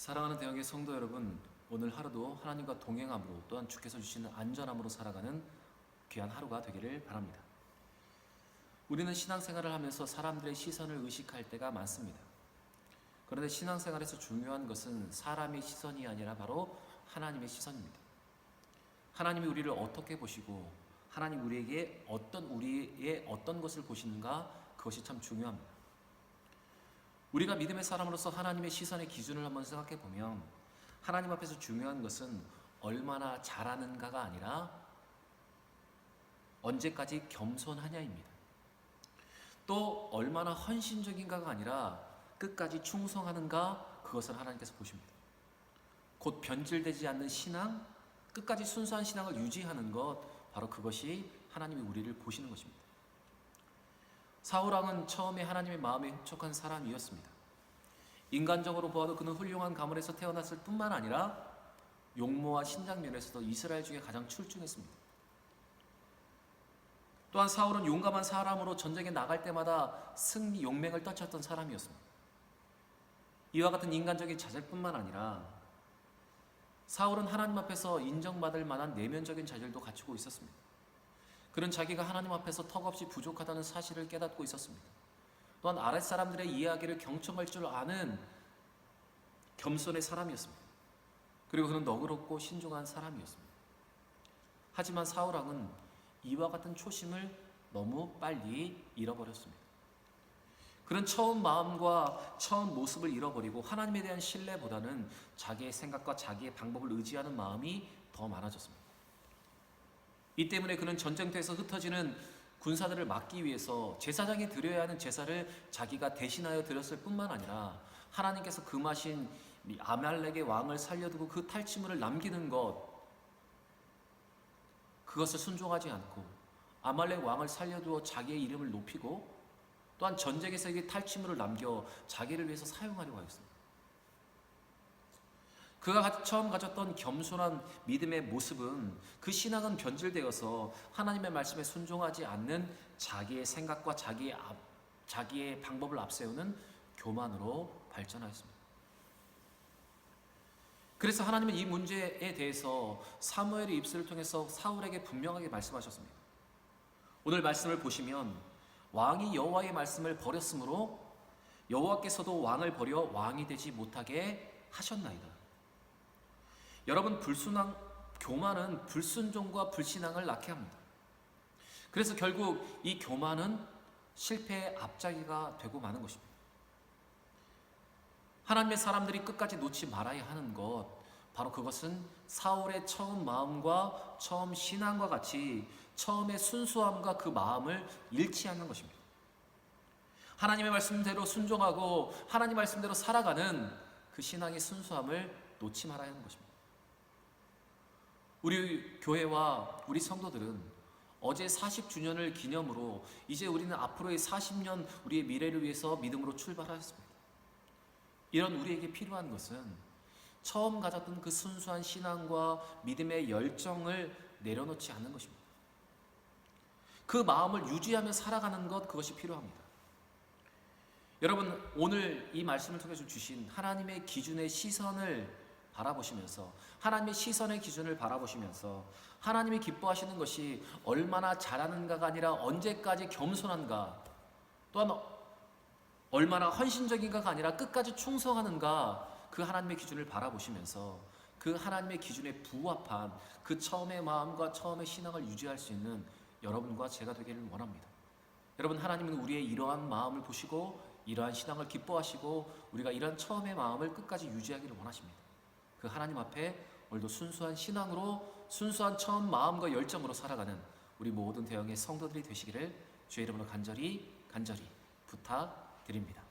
사랑하는 대형의 성도 여러분, 오늘 하루도 하나님과 동행함으로 또한 주께서 주시는 안전함으로 살아가는 귀한 하루가 되기를 바랍니다. 우리는 신앙생활을 하면서 사람들의 시선을 의식할 때가 많습니다. 그런데 신앙생활에서 중요한 것은 사람의 시선이 아니라 바로 하나님의 시선입니다. 하나님이 우리를 어떻게 보시고 하나님 우리의 어떤 것을 보시는가, 그것이 참 중요합니다. 우리가 믿음의 사람으로서 하나님의 시선의 기준을 한번 생각해 보면 하나님 앞에서 중요한 것은 얼마나 잘하는가가 아니라 언제까지 겸손하냐입니다. 또 얼마나 헌신적인가가 아니라 끝까지 충성하는가, 그것을 하나님께서 보십니다. 곧 변질되지 않는 신앙, 끝까지 순수한 신앙을 유지하는 것, 바로 그것이 하나님이 우리를 보시는 것입니다. 사울왕은 처음에 하나님의 마음에 흡족한 사람이었습니다. 인간적으로 보아도 그는 훌륭한 가문에서 태어났을 뿐만 아니라 용모와 신장 면에서도 이스라엘 중에 가장 출중했습니다. 또한 사울은 용감한 사람으로 전쟁에 나갈 때마다 승리 용맹을 떨쳤던 사람이었습니다. 이와 같은 인간적인 자질뿐만 아니라 사울은 하나님 앞에서 인정받을 만한 내면적인 자질도 갖추고 있었습니다. 그는 자기가 하나님 앞에서 턱없이 부족하다는 사실을 깨닫고 있었습니다. 또한 아랫사람들의 이야기를 경청할 줄 아는 겸손의 사람이었습니다. 그리고 그는 너그럽고 신중한 사람이었습니다. 하지만 사울왕은 이와 같은 초심을 너무 빨리 잃어버렸습니다. 그는 처음 마음과 처음 모습을 잃어버리고 하나님에 대한 신뢰보다는 자기의 생각과 자기의 방법을 의지하는 마음이 더 많아졌습니다. 이 때문에 그는 전쟁터에서 흩어지는 군사들을 막기 위해서 제사장이 드려야 하는 제사를 자기가 대신하여 드렸을 뿐만 아니라 하나님께서 금하신 아말렉의 왕을 살려두고 그 탈취물을 남기는 그것을 순종하지 않고 아말렉 왕을 살려두어 자기의 이름을 높이고 또한 전쟁에서 이 탈취물을 남겨 자기를 위해서 사용하려고 하였습니다. 그가 처음 가졌던 겸손한 믿음의 모습은, 그 신앙은 변질되어서 하나님의 말씀에 순종하지 않는 자기의 생각과 자기의 방법을 앞세우는 교만으로 발전하였습니다. 그래서 하나님은 이 문제에 대해서 사무엘의 입술을 통해서 사울에게 분명하게 말씀하셨습니다. 오늘 말씀을 보시면 왕이 여호와의 말씀을 버렸으므로 여호와께서도 왕을 버려 왕이 되지 못하게 하셨나이다. 여러분, 교만은 불순종과 불신앙을 낳게 합니다. 그래서 결국 이 교만은 실패의 앞자기가 되고 마는 것입니다. 하나님의 사람들이 끝까지 놓지 말아야 하는 것, 바로 그것은 사울의 처음 마음과 처음 신앙과 같이 처음의 순수함과 그 마음을 잃지 않는 것입니다. 하나님의 말씀대로 순종하고 하나님 말씀대로 살아가는 그 신앙의 순수함을 놓지 말아야 하는 것입니다. 우리 교회와 우리 성도들은 어제 40주년을 기념으로 이제 우리는 앞으로의 40년 우리의 미래를 위해서 믿음으로 출발하였습니다. 이런 우리에게 필요한 것은 처음 가졌던 그 순수한 신앙과 믿음의 열정을 내려놓지 않는 것입니다. 그 마음을 유지하며 살아가는 것, 그것이 필요합니다. 여러분, 오늘 이 말씀을 통해서 주신 하나님의 기준의 시선을 바라보시면서, 하나님의 시선의 기준을 바라보시면서 하나님이 기뻐하시는 것이 얼마나 잘하는가가 아니라 언제까지 겸손한가, 또한 얼마나 헌신적인가가 아니라 끝까지 충성하는가, 그 하나님의 기준을 바라보시면서 그 하나님의 기준에 부합한 그 처음의 마음과 처음의 신앙을 유지할 수 있는 여러분과 제가 되기를 원합니다. 여러분, 하나님은 우리의 이러한 마음을 보시고 이러한 신앙을 기뻐하시고 우리가 이러한 처음의 마음을 끝까지 유지하기를 원하십니다. 그 하나님 앞에 오늘도 순수한 신앙으로, 순수한 처음 마음과 열정으로 살아가는 우리 모든 대형의 성도들이 되시기를 주의 이름으로 간절히 부탁드립니다.